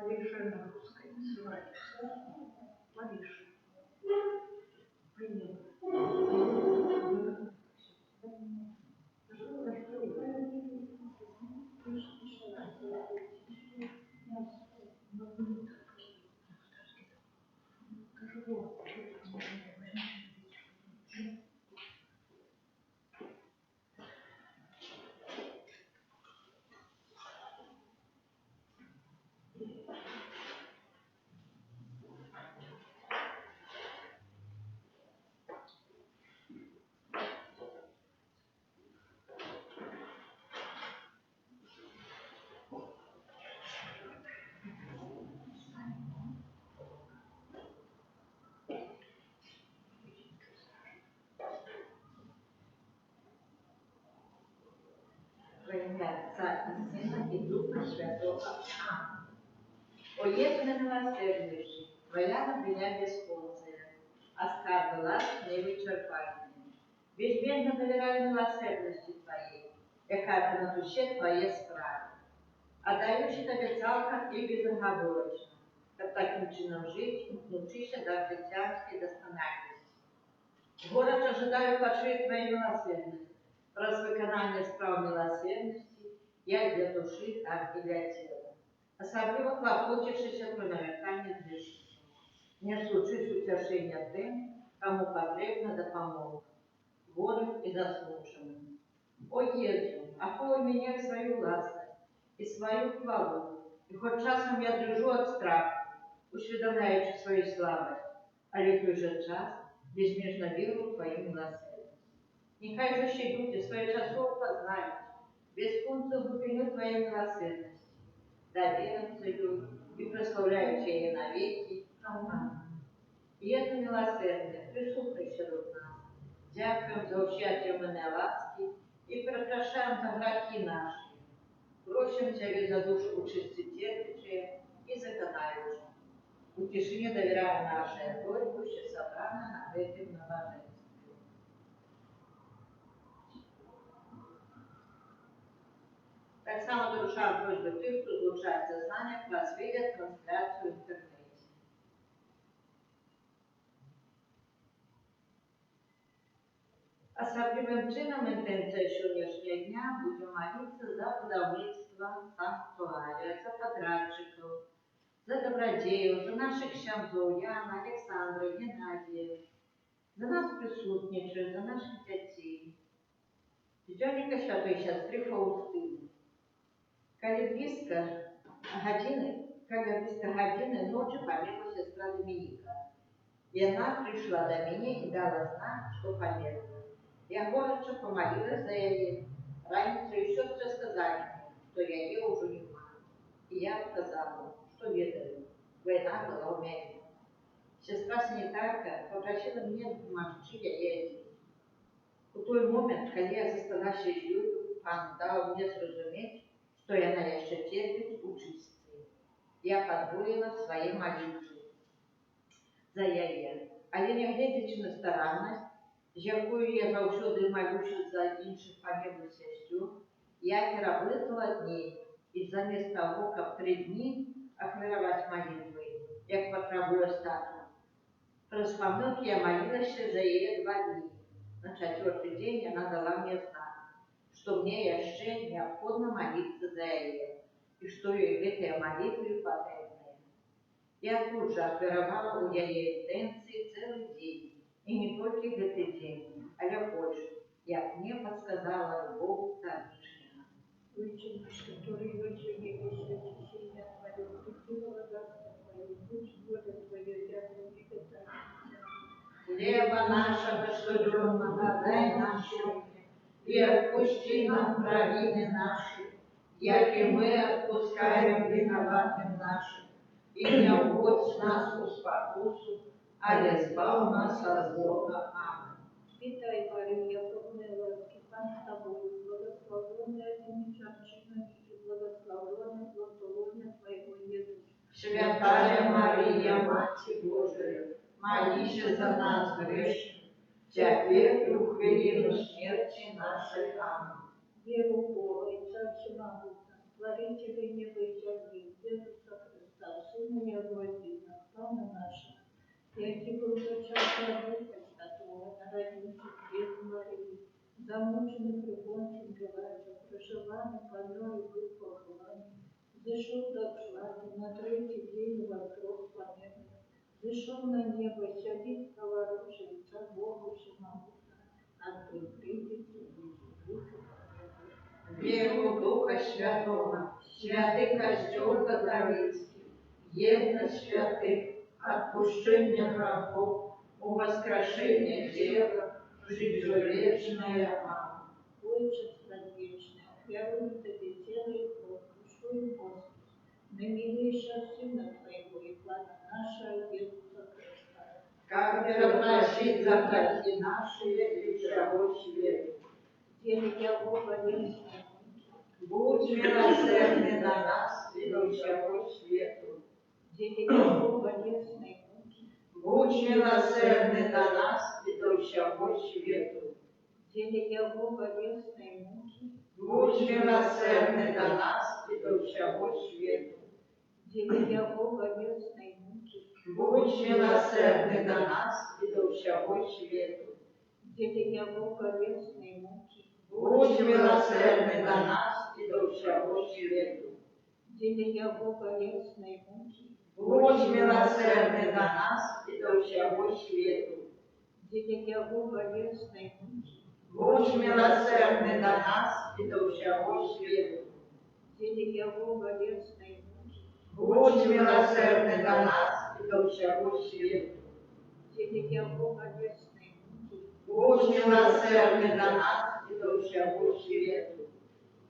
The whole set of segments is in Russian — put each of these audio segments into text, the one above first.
Клавиши на русской называется. Клавиши. Принято. Во имя Отца и Сына и Духа Святого. Аминь. О Езме милосерднейший, Твоя на меня бесконция, оскар была невычерпательной. Безмерно доверяю милосердности Твоей, яка на душе Твоей справи. Отдающий обещал, как и безоговорочно, как таким чином жить, научишься до христианской доскональности. Город ожидаю почуять Твоей милосердности, раз выконание справ милосердности, як для души, так и для тела. Особливо клопочешься про навертание грешников, не случись утешения тем, кому потребна допомога, горем и заслуженным. О Єзу, охой меня в свою властность и свою хвалу, и хоть часом я дрожу от страха, усведомляючи свою слабость, але в той же час безмежно веру в Твою милосердность. Нехай же ще люди своечасово познают бесконцную глубину Твоей милосердности, доверятся ее и прославляют Тебя навеки. Аминь. И это милосердие присутствует среди нас. Дякуем за общение мене ласки и прекращаем за грехи наши. Просим Тебя за душу чистительничая и законающую. У тишине доверяем нашей дочь, ще собрана на этом новоженстве. Так само доручаем просьбы тех, кто излучает сознание, вас видят трансляцию в интернете. Особливим чином інтенція сьогоднішнього дня будемо молитися за будівництво санктуарія, за подрядчиків, за добродеїв, за наших ксяндзів Яна, Олександра, Геннадія, за нас присутніших, за наших дітей. Ждённика Святої Сестри Фаустини. Коли близко годины ночи померла сестра Доминика. И она пришла до меня и дала знак, что померла. Я горячо помолилась за ее. Раньше и сестры сказали мне, что я ее уже не могу. И я сказала, что ведаю. Война была у меня. Сестра-санитарка попросила меня помочь ей. В той момент, когда я застала Юлю, пан дал мне зрозуміти, что она еще терпит у чистої. Я подвоила свои молитвы за яе. Але не глядячи на старанность, з якою я завсёды молюся за інших померлих сестер, я переплытала дни, и заместо того, как 3 дни охвировать молитвы, як потребує статус. Раз помилки я молилась за ее 2 дни. На 4-й день она дала мне знак, что мне еще необходимо молиться за ее, и что ей в этой молитве потребны. Я тут же охвировала у ее интенции целый день, и не только в этот день, а больше, як мне подсказала Бог Всевышнего. Отче наш, который во тьме святись имя Твое, приди благодать Твою, пусть воля Твоя ясно и питание. Хлеба нашего ежедневного дай нам сегодня, и отпусти нам провины наши, як и мы отпускаем виноватым нашим. И не уводь нас в спокусу, а избавь нас от злого. Аминь. Святая Мария, полная ласки, Пан с тобою, благословенная ты нечерчинами и благословенная плодородие Твоего Иисуса. Святая Мария, Мать Божия, молись за нас грешных, теперь и в хвилину смерти нашей. Аминь. Веру в Бога и Царя Всемогущего, Творителя неба и земли, Иисуса Христа, Христа, Сына Его Единого, Слава наша, який був зачаток Духа Святого, народився в Діві Марії, замучений при Понтії Пилаті, проживаний паною, був похований, зійшов до Пилата, на третій день воскрес померли, зійшов на небо, сядить праворучий, та Богу всемогутнього, а той прийде і Духа. Веру в Духа Святого, святий Костюл католицький, єдність святих, отпущение грехов, воскрешение тела, жизнь вечная. Аминь. Отчество вечное, верую в Тебе тело и кровь, душу и воздух, наимилейшего Сына Твоего и плана нашего Иисуса Христа. Как превратить за грехи наши и всего света. Деле Его болезни, Будь милосердный на нас и до всего свету. деле Его болезни муки, Будь милосердный на нас и до всего свету. деле Его болезни муки, Будь милосердный на нас и до всего свету. деле Его болезни муки, Будь милосердный на нас и до всего свету. деле Его болезни муки, Будь милосердный на нас и до всего свету. деле Его болезни муки, Будь милосердный на нас и до всего свету. деле Его болезни муки, Будь милосердный на нас и до всего свету. деле Его болезни муки, Будь милосердный на нас и до всего свету. деле Его болезни муки, Будь милосердный на нас и до всего свету.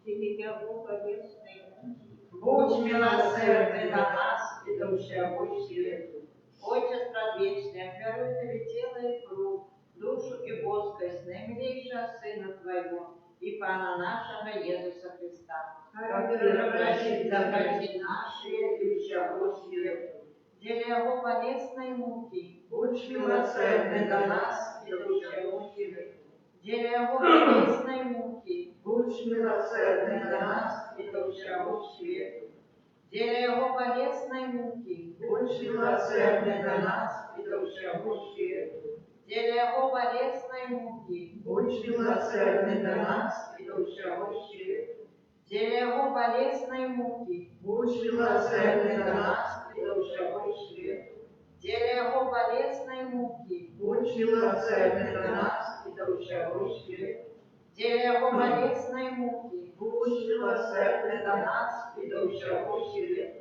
деле Его болезни муки, Будь милосердный на нас и до всего свету. Отче предвечный, веруй Тебе тело и кровь, душу и воскость наимилейшего Сына Твоего и Пана нашего Иисуса Христа. Как превратить за грехи наши и всего свету. Деле Его болезной муки, будь милосердный на нас и до всего свету. Деле Его болезной муки, будь милосердный на нас и до всего свету. Деле Его болезной муки, будь милосердный на нас и до всего свету. Деле Его болезной муки, будь милосердный на нас и до всего свету. Деле Его болезной муки, будь милосердный на нас и до всего свету. Деле Его болезной муки, будь милосердный на нас и до всего свету. Деле Его болезной муки, будь милосердный на нас и до всего свету.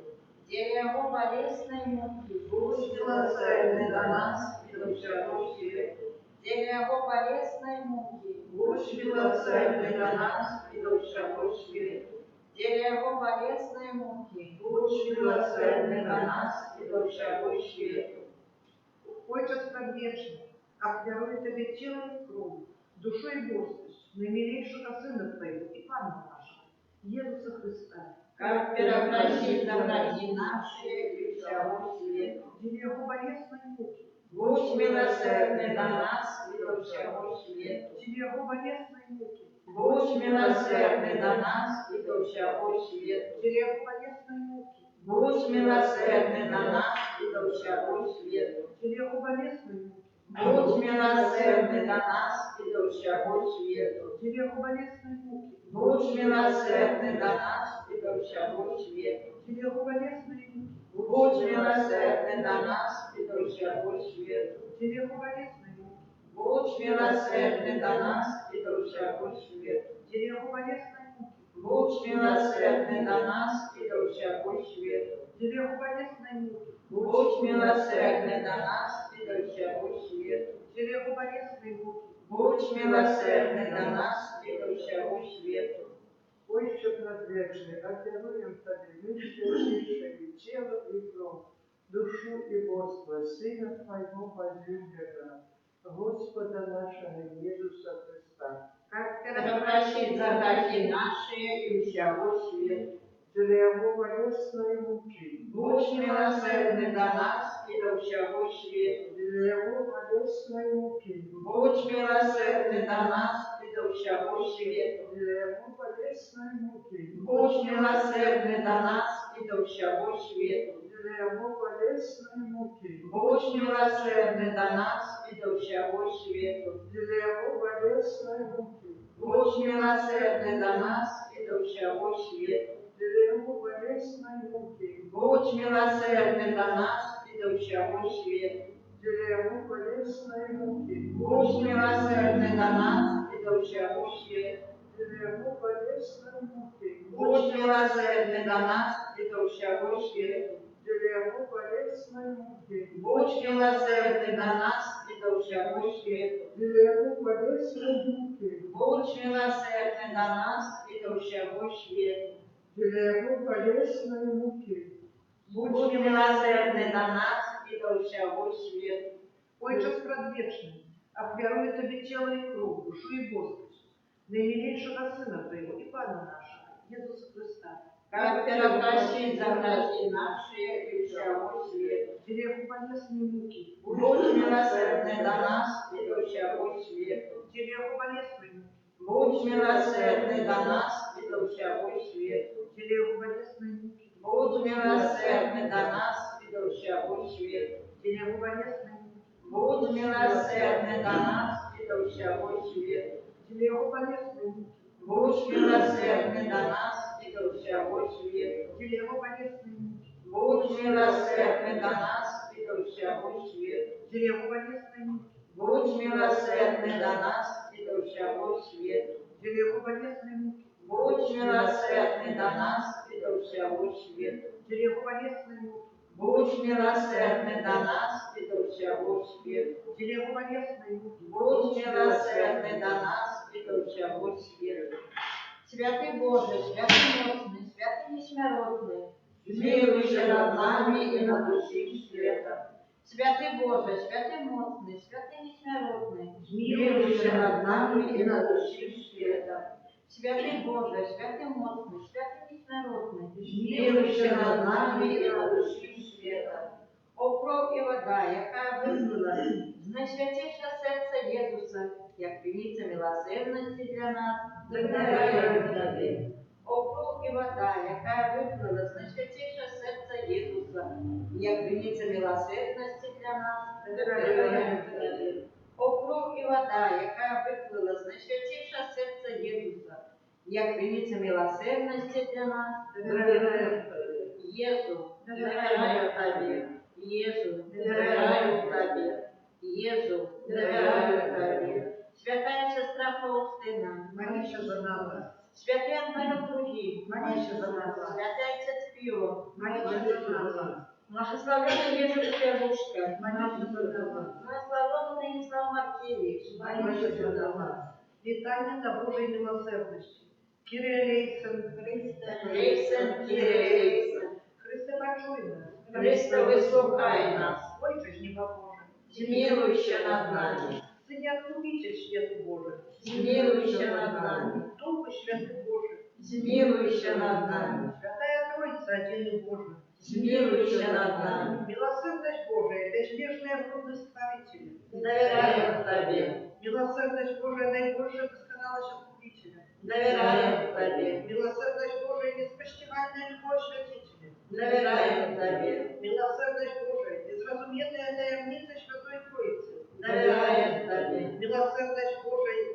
Деле Его болезной муки, будь милосердный на нас и до всего свету. Деле Его болезной муки, будь милосердный на нас и до всего свету. Деле Его болезной муки, будь милосердный на нас и до всего свету. Отче предвечный, как верую Тебе тело и кровь, душу и воскость, наимилейшего Сына Твоего и Пана нашего, Иисуса Христа. Как превратить за грехи наши и всего свету. Деле Его болезной муки, Будь милосердный на нас и до всего свету. деле Его болезной муки, Будь милосердный на нас и до всего свету. деле Его болезной муки, Будь милосердный на нас и до всего свету. деле Его болезной муки, Будь милосердный на нас и до всего свету. деле Его болезной муки, Будь милосердный на нас и до всего свету. деле Его болезной муки, Будь милосердный на нас и до всего свету. деле Его болезной муки, Будь милосердный на нас и до всего свету. деле Его болезной муки, Будь милосердный на нас и до всего свету. деле Его болезной муки, Будь милосердный на нас и до всего свету. деле Его болезной муки. Будь милосердный на нас и до всего свету. Отче предвечный, объявляем Тебе милостивейшее тело и кровь, душу и воскость Сына Твоего возлюбленного, Господа нашего Иисуса Христа. Как превратить за грехи наши и всего свету. Для Его болезной муки, Будь милосердный на нас и до всего свету. для Его болезной муки, Будь милосердный на нас и до всего свету. для Его болезной муки, Будь милосердный на нас и до всего свету. для для его болезной муки, Будь милосердный до нас и до всего свету. для его болезной муки, Будь милосердный до нас и до всего свету. для его болезной муки, Будь милосердный до нас и до всего свету. для его болезной муки, Будь милосердный до нас и до всего свету. для его болезной муки, Будь милосердный до нас и до всего свету. для его болезной муки, Будь милосердный до нас и до всего свету. для его болезной муки, Будь милосердный до нас и до всего свету. для его болезной муки. Будь милосердный до нас и до всего свету. Отче предвечный, обверуй Тебе тело и кровь, душу и бодрость, наимилейшего Сына Твоего и Пана нашего, Иисуса Христа, Как перепросить за грехи наши и всего свету. греху болезной муки, Будь милосердный до нас и до всего свету. греху болезной муки, Будь милосердный до нас и до всего свету. греху болезной муки, Будь милосердный до нас и до всего свету. греху болезной муки, Будь милосердный до нас и до всего свету. греху болезной муки, Будь милосердный до нас и до всего свету. греху болезной муки, Будь милосердный до нас и до всего свету. греху болезной муки, Будь милосердный до нас и до всего свету. греху болезной муки, Будь милосердный до нас и до всего свету. греху болезной муки, Будь милосердный до нас и до всего свету. греху болезной муки, Будь милосердный до нас и до всего свету. Святый Боже, святый мощный, святый несмиротный, милуйся над нами и над всем светом. Святый Боже, святый мощный, святый несмиротный, милуйся над нами и над всем светом. Святый Боже, святый мощный, святый несмиротный, милуйся над нами і над усім світом. О кров і вода, яка виплила з найсвятіше серце Єсуса, як віниця милосердності для нас, вибираємо Тобі. О кров і вода, яка виплила з найсвятіше серце Єсуса, як віниця милосердності для нас, вибираємо Тобі. О кров і вода, яка виплила з найсвятіше серце Єсуса, як віниця милосердності для нас, вибираємо Тобі. Єсу, довіряю Тобі. Єсу, довіряю Тобі. Єсу, довіряю Тобі. Святая сестра Фаустина, молися за нас, святий Антоніо Другий, молися за нас, святий отець Піо, молися за нас, благословенна Єжа Петрушка, молися за нас, благословенна Станіслав Маркевич, молися за нас. Вітання на Божій милосердності. Кириле Лейсен, Лейсен, Кире Лейсен, Христе, почуй нас. Христе, вислухай нас, Отче ж небобожий, змилуйся над нами, Синя Откупитель святу Божий, змилуйся над нами, Духу святый Божий, змилуйся над нами, Святая Троица, один и Божий, змилуйся над нами. милосердность Божия, безмежная трудность Спасителя, Доверяем Тобі, милосердность Божия, наибольшая досконалость Откупителя, доверяем Тобі, милосердность Божия, неспостигальная любовь Святителя, доверяем Тобі, милосердность Божия, незразуменная таямница Святой Троицы, доверяем Тобі, милосердность Божия,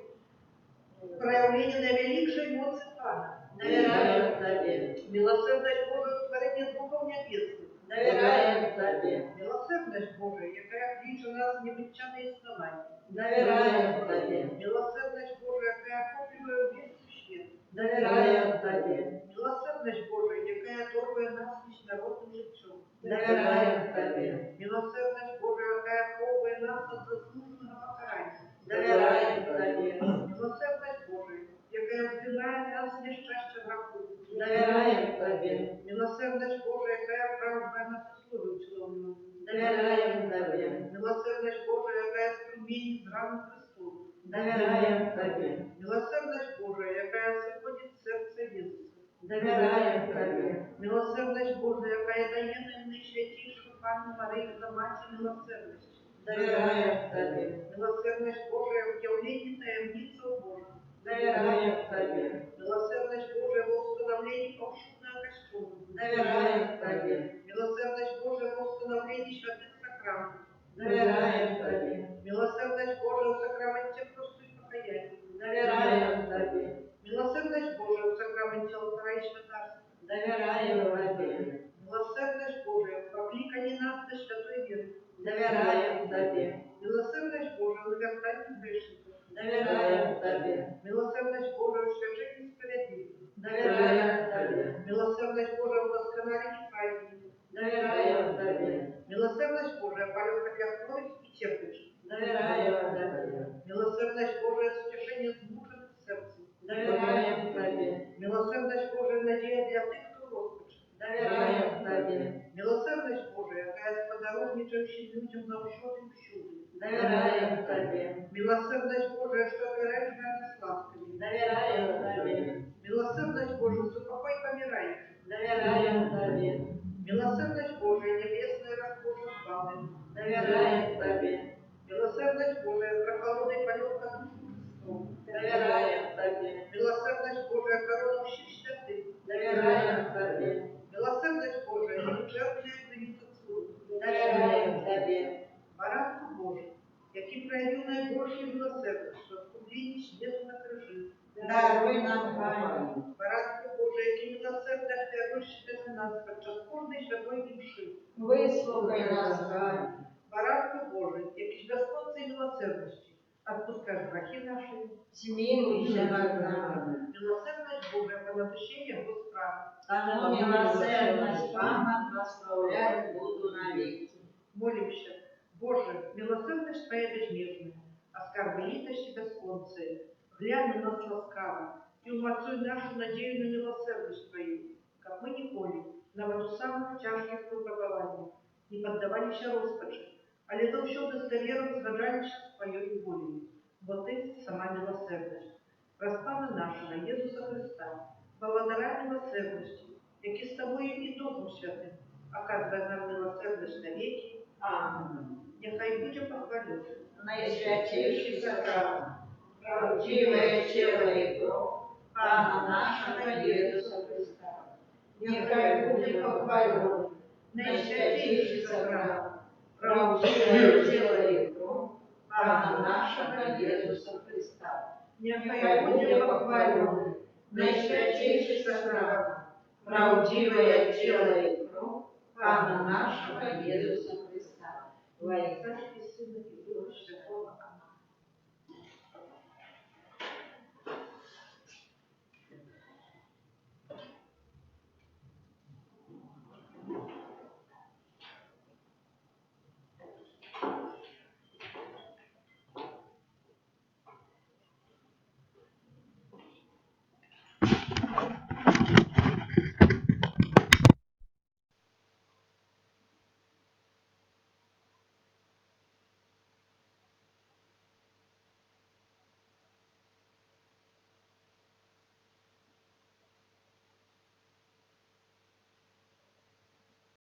проявление наивеликшей моцы Пана, доверяем Тобі, милосердность Божия, творение Духов Небесных, доверяем Тобі, милосердность Божия, якая кличе нас небытчаные основания, доверяем Тобі, милосердность Божия, якая охоплює весь свет, доверяем Тобі, милосердность Божия, якая торгує нас міжнародним життям, доверяем Тобі, милосердность Божия, якая ховує нас від заслуженого покарання, доверяем Тобі, милосердность Божия, якая вздимає нас з нещастя врагу, доверяем Тобі, милосердность Божия, якая оправдує нас условием человека, доверяем Тобі, милосердность Божия, якая струмінь з рану Христу, доверяем Тобі, милосердность Божия, якая сходить в серце Ісуса, доверяем Тобі, милосердность Божия, якая дає нам найсвятішу Пану Марію за маті милосердності, доверяем Тобі, милосердность Божия в явленні таємницю Божу, доверяем Тобі, милосердность Божия в восстановлении повшудного костюма. Доверяем Тебе. Милосердность Божия в восстановлении святых сакраментов. Доверяем Тебе. Милосердность Божия в сакраменте просто и покаяния. Доверяем Тебе. Милосердность Божия в сакраменте алтаря и святарства. Доверяем Тебе. Милосердность Божия в покликании нас до святой веры. Доверяем Тебе. Милосердность Божия в наверстании грешников. Доверяем Тебе. Милосердность Божия в священии справедливых. Доверяем Тебе. Милосердность Божия в досконалении праведников. Доверяем Тебе. Милосердность Божия полегка для хворых и терпящих. Доверяем Тебе. Милосердность Божия в утешении смученных сердцем. Доверяем Тебе. Милосердность Божия надея для тех, кто в роскоши. Доверяем Тебе. Милосердность Божия дает подорожничающим людям на счет и всюду. Доверяем Тебе. Милосердность Божия, что опирает на сладкими. Доверяем Тебе. Милосердность Божия, за покой помирающих. Доверяем Тебе. Милосердность Божия, небесная роскошь славы. Доверяем Тебе. Милосердность Божия, прохолодный полет на душу Христову. Доверяем Тебе. Милосердность Божия, корона всех святых. Доверяем Тебе. Милосердность Божия, жертвная граница Цуру. Доверяем Тебе. Баранку Божий, який проявил наибольшее милосердие, что откупление снизу на крыше. Даруй нам, Пане. Баранку Божий, який милосердие хвалишь за нас, подчас кожной святой души. Выслухай нас, Пане. Баранку Божий, який безконцей милосердности, отпускаешь грехи наши. Смилуйся над нами. Милосердность Божия, по напущению Господа. Тому милосердность Пана прославлять буду навеки. Молимся, Боже, милосердность Твоя безмерная, оскарбы литости бесконцая, глянь на нас ласкаво и умацуй нашу надею на милосердность Твою, как мы николи нам эту самых тяжких выпробований не поддавались роспачи, але завсёды с довером згадались с Твоей волей, бо Ты сама милосердность. Распана нашего Иисуса Христа, благодаря милосердности, які с Тобою и Духом Святым, оказывая нам милосердность навеки. Амінь. Нехай буде похвален. Найсвятейший сакрам, правдивое тело и кровь Пана нашего Иисуса Христа. Нехай будет похвален. Найсвятейший сакрам, правдивое тело и кровь Пана нашего Иисуса Христа. Нехай буде похвален. Наисвятейший сакрам, правдивое тело и кровь Пана нашего Иисуса Христа. Во имя Отца и Сына и Духа